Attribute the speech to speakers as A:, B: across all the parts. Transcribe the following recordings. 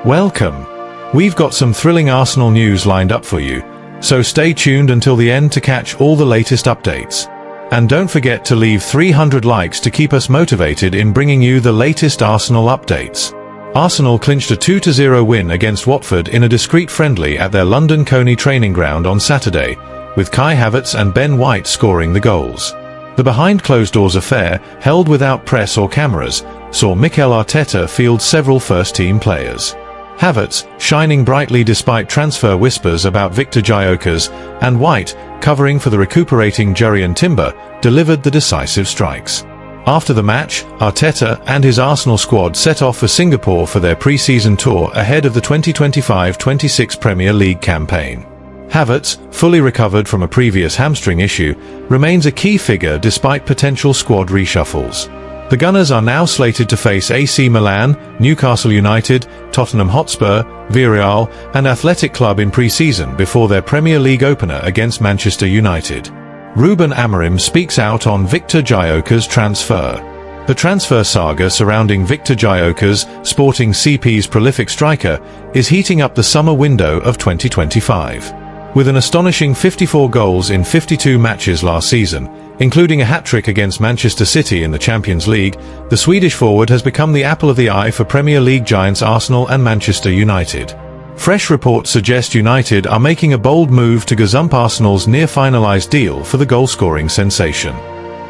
A: Welcome. We've got some thrilling Arsenal news lined up for you, so stay tuned until the end to catch all the latest updates. And don't forget to leave 300 likes to keep us motivated in bringing you the latest Arsenal updates. Arsenal clinched a 2-0 win against Watford in a discreet friendly at their London Coney training ground on Saturday, with Kai Havertz and Ben White scoring the goals. The behind-closed-doors affair, held without press or cameras, saw Mikel Arteta field several first-team players. Havertz, shining brightly despite transfer whispers about Victor Gios, and White, covering for the recuperating Jurrien Timber, delivered the decisive strikes. After the match, Arteta and his Arsenal squad set off for Singapore for their pre-season tour ahead of the 2025-26 Premier League campaign. Havertz, fully recovered from a previous hamstring issue, remains a key figure despite potential squad reshuffles. The Gunners are now slated to face AC Milan, Newcastle United, Tottenham Hotspur, Villarreal, and Athletic Club in pre-season before their Premier League opener against Manchester United. Ruben Amorim speaks out on Victor Gios' transfer. The transfer saga surrounding Victor Gios, Sporting CP's prolific striker, is heating up the summer window of 2025. With an astonishing 54 goals in 52 matches last season, including a hat-trick against Manchester City in the Champions League, the Swedish forward has become the apple of the eye for Premier League giants Arsenal and Manchester United. Fresh reports suggest United are making a bold move to gazump Arsenal's near-finalised deal for the goal-scoring sensation.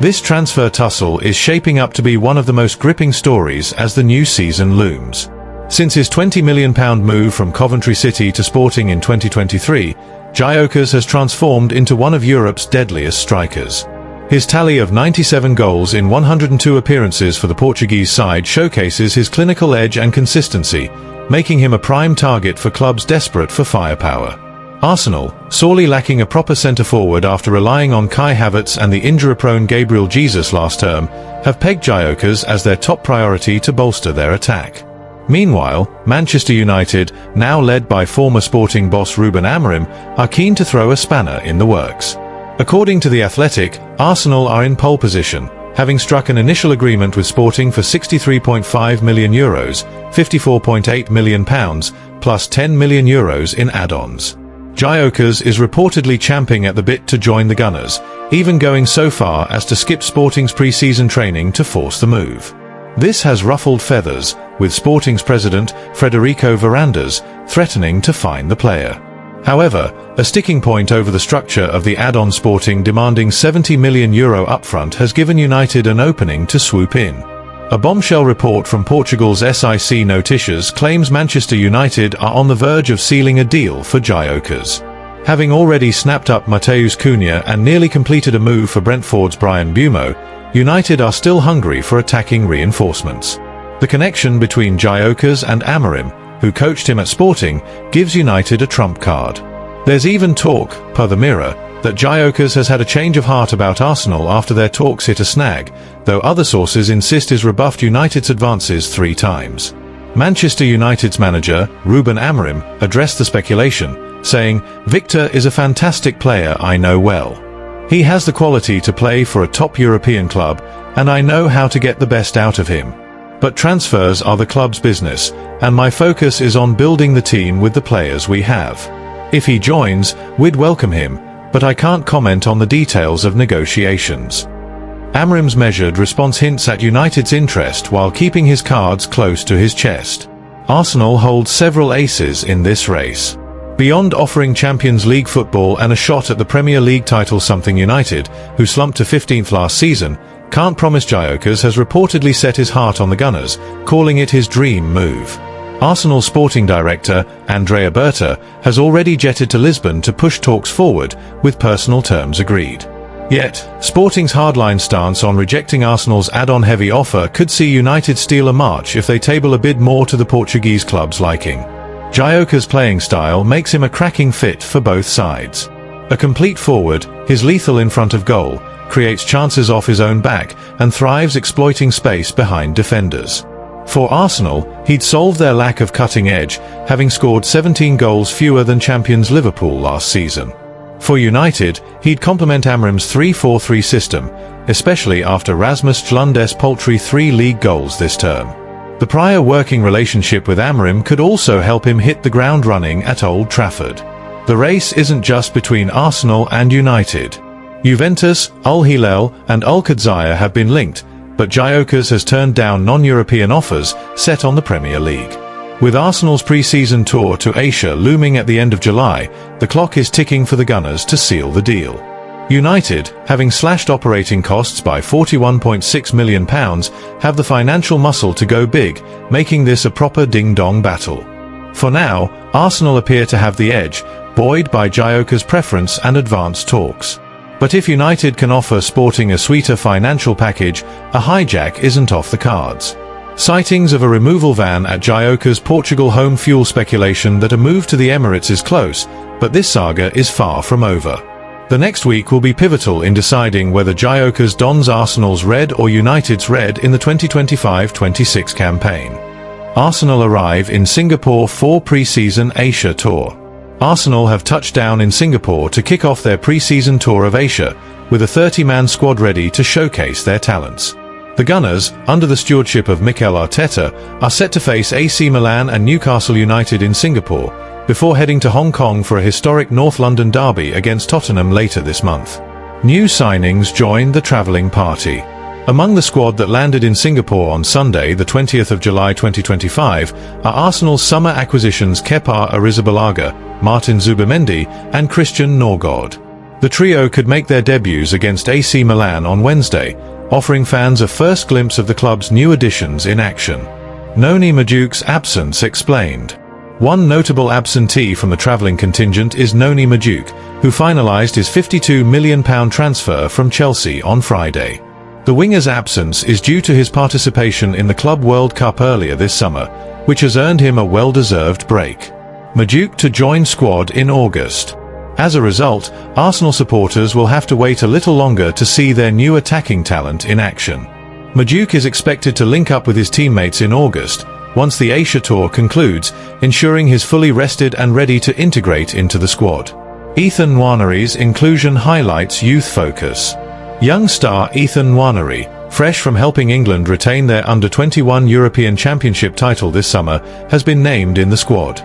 A: This transfer tussle is shaping up to be one of the most gripping stories as the new season looms. Since his £20 million move from Coventry City to Sporting in 2023, Gios has transformed into one of Europe's deadliest strikers. His tally of 97 goals in 102 appearances for the Portuguese side showcases his clinical edge and consistency, making him a prime target for clubs desperate for firepower. Arsenal, sorely lacking a proper centre-forward after relying on Kai Havertz and the injury-prone Gabriel Jesus last term, have pegged Gios as their top priority to bolster their attack. Meanwhile, Manchester United, now led by former Sporting boss Ruben Amorim, are keen to throw a spanner in the works. According to The Athletic, Arsenal are in pole position, having struck an initial agreement with Sporting for €63.5 million, £54.8 million, plus €10 million in add-ons. Gios is reportedly champing at the bit to join the Gunners, even going so far as to skip Sporting's pre-season training to force the move. This has ruffled feathers, with Sporting's president, Federico Varandas, threatening to fine the player. However, a sticking point over the structure of the add-on Sporting demanding €70 million upfront has given United an opening to swoop in. A bombshell report from Portugal's SIC Notícias claims Manchester United are on the verge of sealing a deal for Gios. Having already snapped up Matheus Cunha and nearly completed a move for Brentford's Brian Buemo, United are still hungry for attacking reinforcements. The connection between Gios and Amorim, who coached him at Sporting, gives United a trump card. There's even talk, per the Mirror, that Gios has had a change of heart about Arsenal after their talks hit a snag, though other sources insist he's rebuffed United's advances 3 times. Manchester United's manager, Ruben Amorim, addressed the speculation, saying, "Victor is a fantastic player I know well. He has the quality to play for a top European club, and I know how to get the best out of him. But transfers are the club's business, and my focus is on building the team with the players we have. If he joins, we'd welcome him, but I can't comment on the details of negotiations." Amorim's measured response hints at United's interest while keeping his cards close to his chest. Arsenal holds several aces in this race. Beyond offering Champions League football and a shot at the Premier League title, something United, who slumped to 15th last season, can't promise. Gios has reportedly set his heart on the Gunners, calling it his dream move. Arsenal sporting director, Andrea Berta, has already jetted to Lisbon to push talks forward, with personal terms agreed. Yet, Sporting's hardline stance on rejecting Arsenal's add-on heavy offer could see United steal a march if they table a bid more to the Portuguese club's liking. Gios' playing style makes him a cracking fit for both sides. A complete forward, he's lethal in front of goal, creates chances off his own back, and thrives exploiting space behind defenders. For Arsenal, he'd solve their lack of cutting edge, having scored 17 goals fewer than champions Liverpool last season. For United, he'd complement Amorim's 3-4-3 system, especially after Rasmus Jlund's paltry 3 league goals this term. The prior working relationship with Amorim could also help him hit the ground running at Old Trafford. The race isn't just between Arsenal and United. Juventus, Al Hilal, and Al Qadsiya have been linked, but Gyokeres has turned down non-European offers set on the Premier League. With Arsenal's pre-season tour to Asia looming at the end of July, the clock is ticking for the Gunners to seal the deal. United, having slashed operating costs by £41.6 million, have the financial muscle to go big, making this a proper ding-dong battle. For now, Arsenal appear to have the edge, buoyed by Gyokeres' preference and advanced talks. But if United can offer Sporting a sweeter financial package, a hijack isn't off the cards. Sightings of a removal van at Gyokeres' Portugal home fuel speculation that a move to the Emirates is close, but this saga is far from over. The next week will be pivotal in deciding whether Gyokeres dons Arsenal's red or United's red in the 2025-26 campaign. Arsenal arrive in Singapore for pre-season Asia tour. Arsenal have touched down in Singapore to kick off their pre-season tour of Asia, with a 30-man squad ready to showcase their talents. The Gunners, under the stewardship of Mikel Arteta, are set to face AC Milan and Newcastle United in Singapore, before heading to Hong Kong for a historic North London derby against Tottenham later this month. New signings join the travelling party. Among the squad that landed in Singapore on Sunday, the 20th of July 2025, are Arsenal's summer acquisitions Kepa Arrizabalaga, Martin Zubimendi, and Christian Norgård. The trio could make their debuts against AC Milan on Wednesday, offering fans a first glimpse of the club's new additions in action. Noni Maduek's absence explained. One notable absentee from the travelling contingent is Noni Maduek, who finalised his £52 million transfer from Chelsea on Friday. The winger's absence is due to his participation in the Club World Cup earlier this summer, which has earned him a well-deserved break. Maduek to join squad in August. As a result, Arsenal supporters will have to wait a little longer to see their new attacking talent in action. Maduek is expected to link up with his teammates in August, once the Asia Tour concludes, ensuring he's fully rested and ready to integrate into the squad. Ethan Nwanery's inclusion highlights youth focus. Young star Ethan Nwanery, fresh from helping England retain their Under-21 European Championship title this summer, has been named in the squad.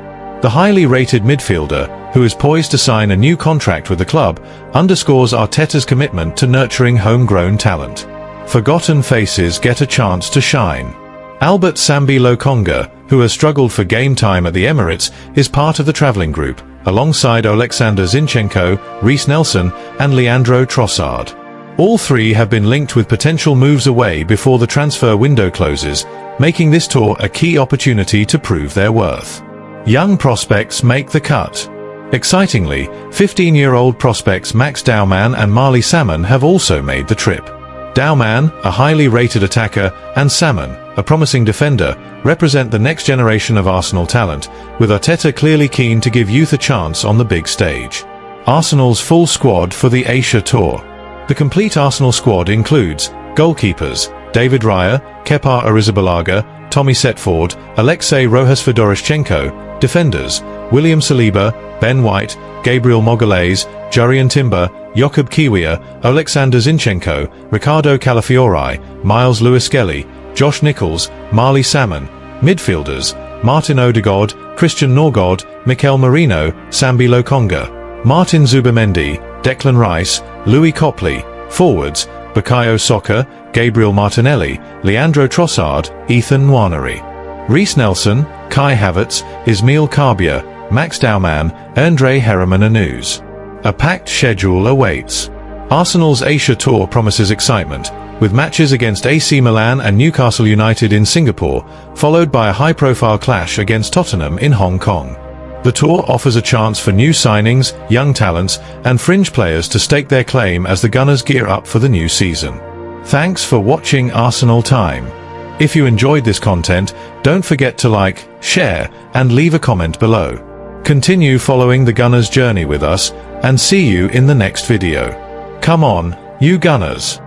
A: The highly rated midfielder, who is poised to sign a new contract with the club, underscores Arteta's commitment to nurturing homegrown talent. Forgotten faces get a chance to shine. Albert Sambi Lokonga, who has struggled for game time at the Emirates, is part of the travelling group, alongside Oleksandr Zinchenko, Reiss Nelson, and Leandro Trossard. All three have been linked with potential moves away before the transfer window closes, making this tour a key opportunity to prove their worth. Young prospects make the cut. Excitingly, 15-year-old prospects Max Daumann and Marley Salmon have also made the trip. Daumann, a highly rated attacker, and Salmon, a promising defender, represent the next generation of Arsenal talent, with Arteta clearly keen to give youth a chance on the big stage. Arsenal's full squad for the Asia Tour. The complete Arsenal squad includes goalkeepers David Raya, Kepa Arrizabalaga, Tommy Setford, Alexei Rojas-Fedorishchenko, defenders William Saliba, Ben White, Gabriel Magalhaes, Jurriën Timber, Jakub Kiwior, Oleksandr Zinchenko, Ricardo Calafiori, Miles Lewis-Skelly, Josh Nichols, Marley Salmon. Midfielders Martin Odegaard, Christian Norgård, Mikel Merino, Sambi Lokonga, Martin Zubimendi, Declan Rice, Louis Copley. Forwards Bukayo Saka, Gabriel Martinelli, Leandro Trossard, Ethan Nwanery. Reiss Nelson, Kai Havertz, Ismail Karbia, Max Daumann, Andre Herrmann Anus. A packed schedule awaits. Arsenal's Asia Tour promises excitement, with matches against AC Milan and Newcastle United in Singapore, followed by a high-profile clash against Tottenham in Hong Kong. The tour offers a chance for new signings, young talents, and fringe players to stake their claim as the Gunners gear up for the new season. Thanks for watching Arsenal Time. If you enjoyed this content, don't forget to like, share, and leave a comment below. Continue following the Gunners' journey with us, and see you in the next video. Come on, you Gunners!